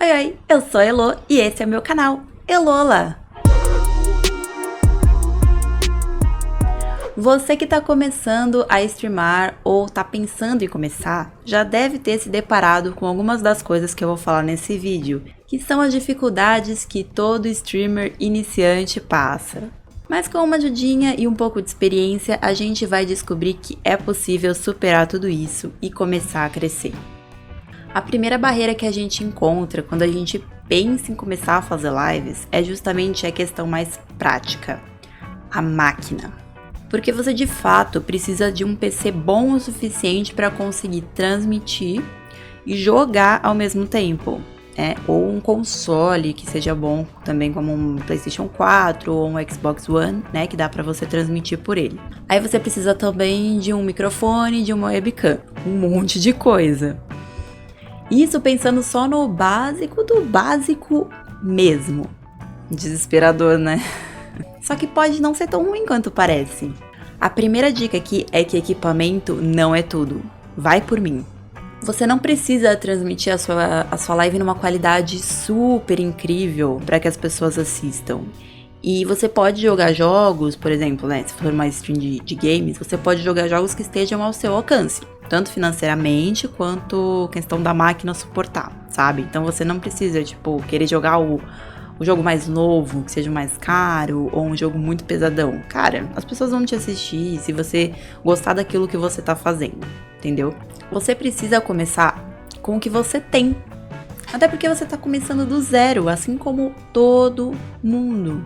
Oi, oi, eu sou a Elo e esse é o meu canal, Elola! Você que tá começando a streamar ou tá pensando em começar, já deve ter se deparado com algumas das coisas que eu vou falar nesse vídeo, que são as dificuldades que todo streamer iniciante passa. Mas com uma ajudinha e um pouco de experiência, a gente vai descobrir que é possível superar tudo isso e começar a crescer. A primeira barreira que a gente encontra quando a gente pensa em começar a fazer lives é justamente a questão mais prática, a máquina. Porque você de fato precisa de um PC bom o suficiente para conseguir transmitir e jogar ao mesmo tempo. Ou um console que seja bom também, como um PlayStation 4 ou um Xbox One, que dá para você transmitir por ele. Aí você precisa também de um microfone, de uma webcam, um monte de coisa. Isso pensando só no básico do básico mesmo. Desesperador, né? Só que pode não ser tão ruim quanto parece. A primeira dica aqui é que equipamento não é tudo. Vai por mim. Você não precisa transmitir a sua live numa qualidade super incrível para que as pessoas assistam. E você pode jogar jogos, por exemplo, se for uma stream de games, você pode jogar jogos que estejam ao seu alcance. Tanto financeiramente, quanto questão da máquina suportar, sabe? Então você não precisa, querer jogar o jogo mais novo, que seja mais caro, ou um jogo muito pesadão. Cara, as pessoas vão te assistir se você gostar daquilo que você tá fazendo, entendeu? Você precisa começar com o que você tem. Até porque você tá começando do zero, assim como todo mundo.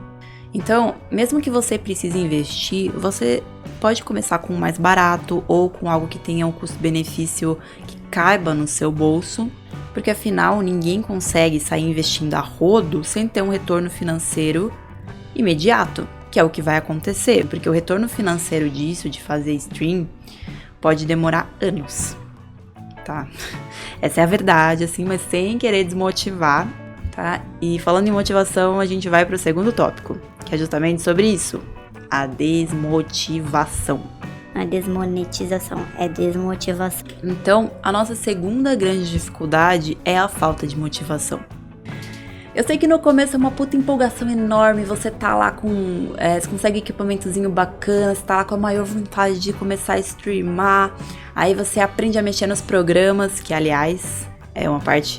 Então, mesmo que você precise investir, você pode começar com o mais barato ou com algo que tenha um custo-benefício que caiba no seu bolso, porque afinal ninguém consegue sair investindo a rodo sem ter um retorno financeiro imediato, que é o que vai acontecer, porque o retorno financeiro disso, de fazer stream, pode demorar anos, tá? Essa é a verdade, assim, mas sem querer desmotivar, tá? E falando em motivação, a gente vai para o segundo tópico, que é justamente sobre isso. A desmotivação. A desmonetização é desmotivação. Então, a nossa segunda grande dificuldade é a falta de motivação. Eu sei que no começo é uma puta empolgação enorme, você tá lá com... você consegue equipamentozinho bacana, você tá lá com a maior vontade de começar a streamar, aí você aprende a mexer nos programas, que aliás...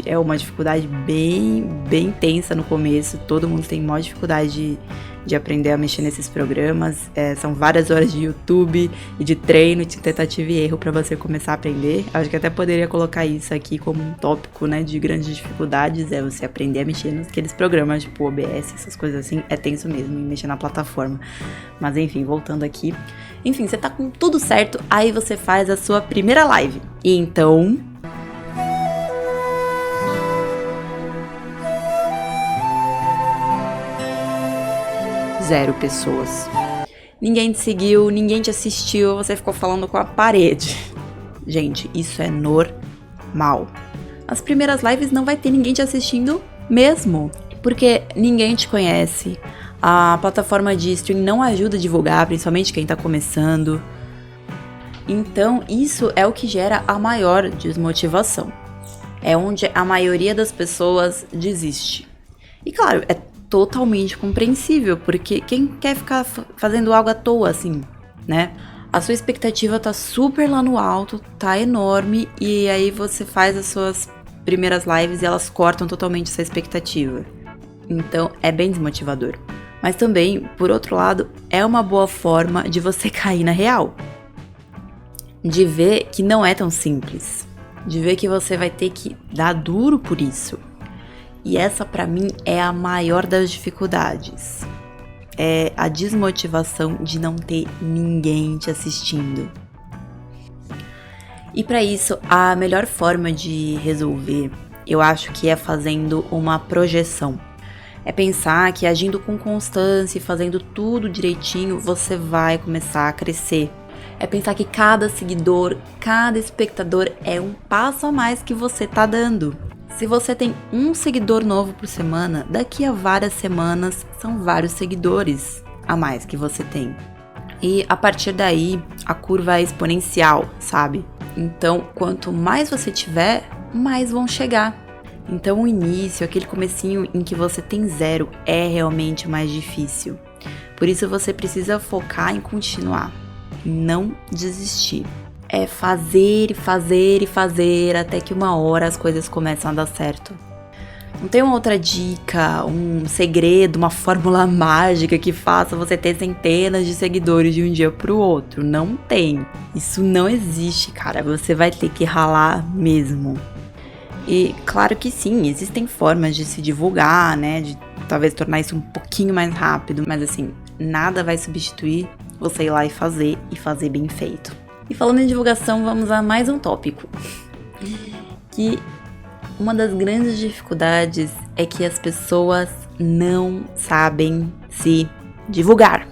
É uma dificuldade bem tensa no começo. Todo mundo tem maior dificuldade de aprender a mexer nesses programas. São várias horas de YouTube e de treino, de tentativa e erro para você começar a aprender. Acho que até poderia colocar isso aqui como um tópico, de grandes dificuldades. É você aprender a mexer naqueles programas, tipo OBS, essas coisas assim. É tenso mesmo, mexer na plataforma. Mas enfim, voltando aqui. Enfim, você tá com tudo certo, aí você faz a sua primeira live. E então... 0 pessoas. Ninguém te seguiu, ninguém te assistiu, você ficou falando com a parede. Gente, isso é normal. As primeiras lives não vai ter ninguém te assistindo mesmo, porque ninguém te conhece. A plataforma de stream não ajuda a divulgar, principalmente quem tá começando. Então, isso é o que gera a maior desmotivação. É onde a maioria das pessoas desiste. E claro, é totalmente compreensível, porque quem quer ficar fazendo algo à toa, assim, A sua expectativa tá super lá no alto, tá enorme, e aí você faz as suas primeiras lives e elas cortam totalmente essa expectativa. Então, é bem desmotivador. Mas também, por outro lado, é uma boa forma de você cair na real. De ver que não é tão simples. De ver que você vai ter que dar duro por isso. E essa, pra mim, é a maior das dificuldades. É a desmotivação de não ter ninguém te assistindo. E pra isso, a melhor forma de resolver, eu acho que é fazendo uma projeção. É pensar que agindo com constância e fazendo tudo direitinho, você vai começar a crescer. É pensar que cada seguidor, cada espectador é um passo a mais que você tá dando. Se você tem um seguidor novo por semana, daqui a várias semanas são vários seguidores a mais que você tem. E a partir daí, a curva é exponencial, sabe? Então, quanto mais você tiver, mais vão chegar. Então o início, aquele comecinho em que você tem 0, é realmente mais difícil. Por isso você precisa focar em continuar, em não desistir. É fazer e fazer e fazer até que uma hora as coisas começam a dar certo. Não tem uma outra dica, um segredo, uma fórmula mágica que faça você ter centenas de seguidores de um dia pro outro. Não tem. Isso não existe, cara. Você vai ter que ralar mesmo. E claro que sim, existem formas de se divulgar, né? De talvez tornar isso um pouquinho mais rápido. Mas assim, nada vai substituir você ir lá e fazer bem feito. E falando em divulgação, vamos a mais um tópico. Que uma das grandes dificuldades é que as pessoas não sabem se divulgar.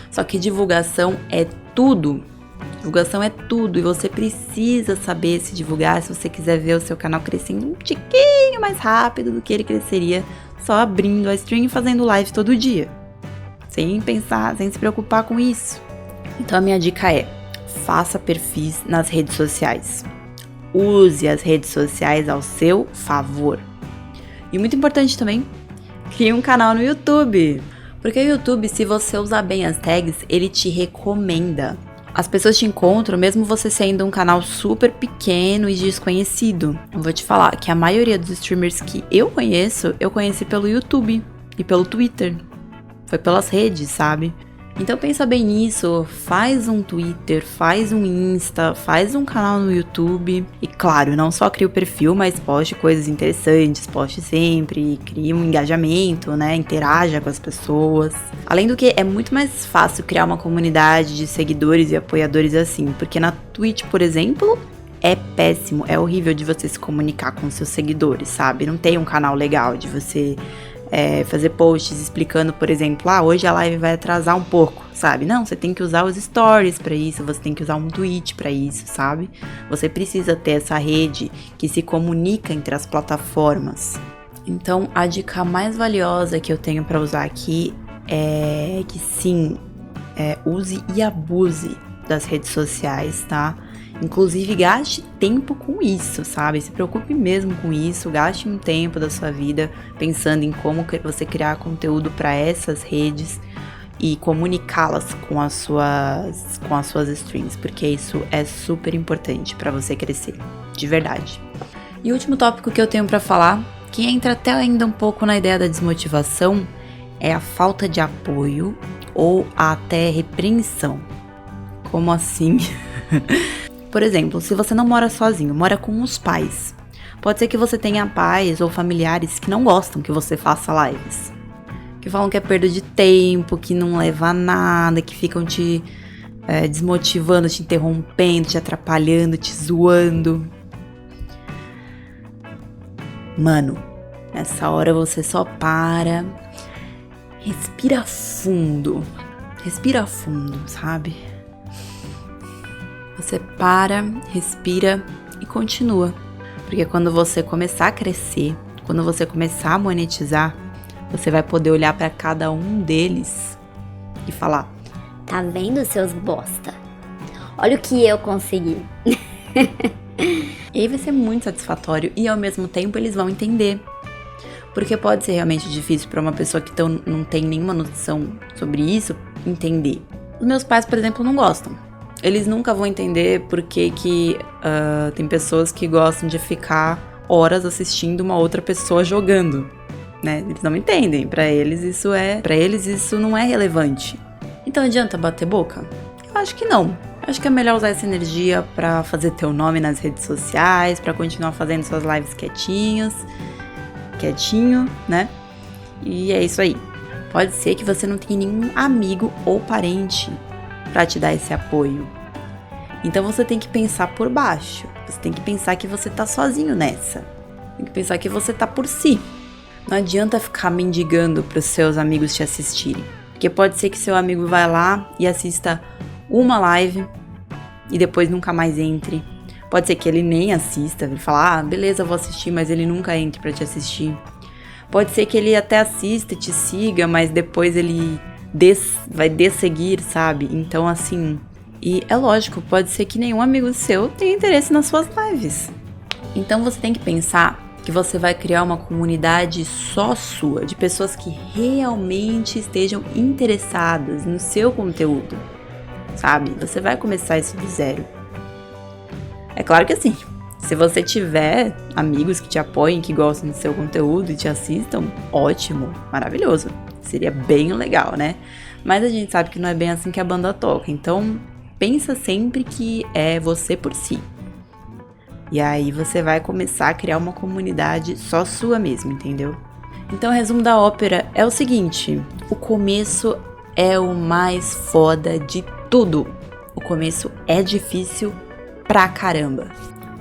Só que divulgação é tudo. Divulgação é tudo e você precisa saber se divulgar se você quiser ver o seu canal crescendo um tiquinho mais rápido do que ele cresceria só abrindo a stream e fazendo live todo dia. Sem pensar, sem se preocupar com isso. Então a minha dica é: faça perfis nas redes sociais. Use as redes sociais ao seu favor. E muito importante também, crie um canal no YouTube. Porque o YouTube, se você usar bem as tags, ele te recomenda. As pessoas te encontram mesmo você sendo um canal super pequeno e desconhecido. Eu vou te falar que a maioria dos streamers que eu conheci pelo YouTube e pelo Twitter. Foi pelas redes, sabe? Então pensa bem nisso, faz um Twitter, faz um Insta, faz um canal no YouTube. E claro, não só crie o perfil, mas poste coisas interessantes, poste sempre, crie um engajamento, né? Interaja com as pessoas. Além do que, é muito mais fácil criar uma comunidade de seguidores e apoiadores assim, porque na Twitch, por exemplo, é péssimo, é horrível de você se comunicar com seus seguidores, sabe? Não tem um canal legal de você fazer posts explicando, por exemplo, hoje a live vai atrasar um pouco, sabe? Não, você tem que usar os stories pra isso, você tem que usar um tweet pra isso, sabe? Você precisa ter essa rede que se comunica entre as plataformas. Então, a dica mais valiosa que eu tenho pra usar aqui é que sim, use e abuse das redes sociais, tá? Inclusive, gaste tempo com isso, sabe? Se preocupe mesmo com isso, gaste um tempo da sua vida pensando em como você criar conteúdo para essas redes e comunicá-las com as suas streams, porque isso é super importante para você crescer, de verdade. E o último tópico que eu tenho para falar, que entra até ainda um pouco na ideia da desmotivação, é a falta de apoio ou até repreensão. Como assim? Por exemplo, se você não mora sozinho, mora com os pais. Pode ser que você tenha pais ou familiares que não gostam que você faça lives. Que falam que é perda de tempo, que não leva a nada, que ficam te desmotivando, te interrompendo, te atrapalhando, te zoando. Mano, nessa hora você só para, respira fundo, sabe? Você para, respira e continua. Porque quando você começar a crescer, quando você começar a monetizar, você vai poder olhar pra cada um deles e falar: tá vendo, seus bosta? Olha o que eu consegui. E aí vai ser muito satisfatório e ao mesmo tempo eles vão entender. Porque pode ser realmente difícil pra uma pessoa que não tem nenhuma noção sobre isso entender. Os meus pais, por exemplo, não gostam. Eles nunca vão entender porque tem pessoas que gostam de ficar horas assistindo uma outra pessoa jogando, né? Eles não entendem. Pra eles isso não é relevante. Então adianta bater boca? Eu acho que não. Eu acho que é melhor usar essa energia pra fazer teu nome nas redes sociais, pra continuar fazendo suas lives quietinho, né? E é isso aí. Pode ser que você não tenha nenhum amigo ou parente pra te dar esse apoio. Então você tem que pensar por baixo. Você tem que pensar que você tá sozinho nessa. Tem que pensar que você tá por si. Não adianta ficar mendigando pros seus amigos te assistirem. Porque pode ser que seu amigo vai lá e assista uma live e depois nunca mais entre. Pode ser que ele nem assista, ele fala: beleza, eu vou assistir, mas ele nunca entre pra te assistir. Pode ser que ele até assista e te siga, mas depois ele vai desseguir, sabe? Então, assim... E é lógico, pode ser que nenhum amigo seu tenha interesse nas suas lives. Então, você tem que pensar que você vai criar uma comunidade só sua, de pessoas que realmente estejam interessadas no seu conteúdo, sabe? Você vai começar isso do zero. É claro que assim, se você tiver amigos que te apoiem, que gostam do seu conteúdo e te assistam, ótimo, maravilhoso. Seria bem legal, né? Mas a gente sabe que não é bem assim que a banda toca, então pensa sempre que é você por si. E aí você vai começar a criar uma comunidade só sua mesmo, entendeu? Então o resumo da ópera é o seguinte: o começo é o mais foda de tudo. O começo é difícil pra caramba.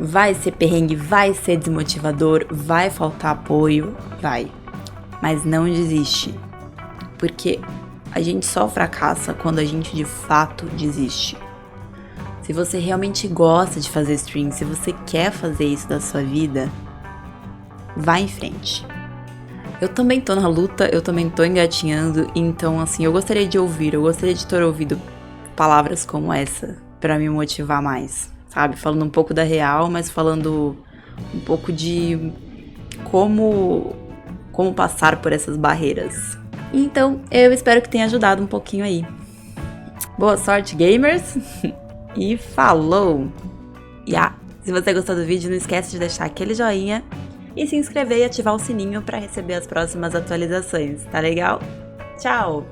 Vai ser perrengue, vai ser desmotivador, vai faltar apoio, vai. Mas não desiste. Porque a gente só fracassa quando a gente de fato desiste. Se você realmente gosta de fazer stream, se você quer fazer isso da sua vida, vá em frente. Eu também tô na luta, eu também tô engatinhando, então assim, eu gostaria de ter ouvido palavras como essa pra me motivar mais, sabe? Falando um pouco da real, mas falando um pouco de como passar por essas barreiras. Então, eu espero que tenha ajudado um pouquinho aí. Boa sorte, gamers! E falou! Se você gostou do vídeo, não esquece de deixar aquele joinha e se inscrever e ativar o sininho para receber as próximas atualizações, tá legal? Tchau!